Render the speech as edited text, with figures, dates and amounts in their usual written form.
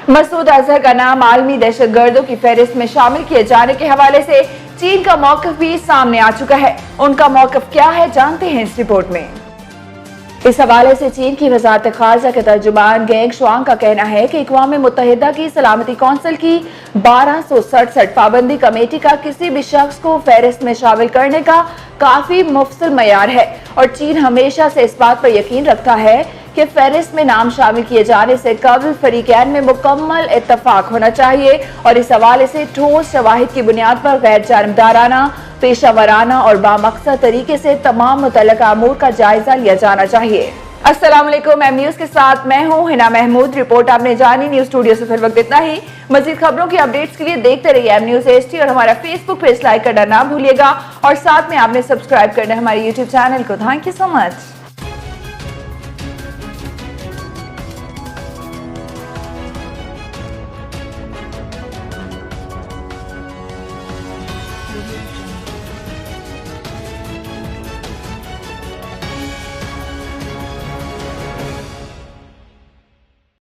मसूद अजहर का नाम आलमी दहशतगर्दों की फहरिस्त में शामिल किए जाने के हवाले से चीन का मौक़िफ़ भी सामने आ चुका है। उनका मौक़िफ़ क्या है, जानते हैं इस रिपोर्ट में। इस हवाले से चीन की वज़ारत ख़ारजा के तर्जुमान गेंग शुआंग का कहना है कि अक़वाम मुत्तहिदा की सलामती कौंसिल की 1267 पाबंदी कमेटी का किसी भी शख्स को फहरिस्त में शामिल करने का काफी मुफस्सल मयार है और चीन हमेशा से इस बात पर यकीन रखता है कि फहरिस्त में नाम शामिल किए जाने से कबल फरीकैन में मुकम्मल इत्तफाक होना चाहिए और इस हवाले से ठोस शवाहिद की बुनियाद पर गैर जानबदाराना, पेशा वराना और बामकसद तरीके से तमाम मुतल्लका अमूर का जायजा लिया जाना चाहिए। अस्सलाम वालेकुम, एम न्यूज़ के साथ मैं हूं हिना महमूद। रिपोर्ट आपने जानी, न्यूज़ स्टूडियो से फिर वक्त इतना ही। मजीद खबरों की अपडेट्स के लिए देखते रहिए एम न्यूज़ HD और हमारा फेसबुक पेज लाइक करना ना भूलिएगा और साथ में आपने सब्सक्राइब करना हमारे यूट्यूब चैनल को। Thank you so much.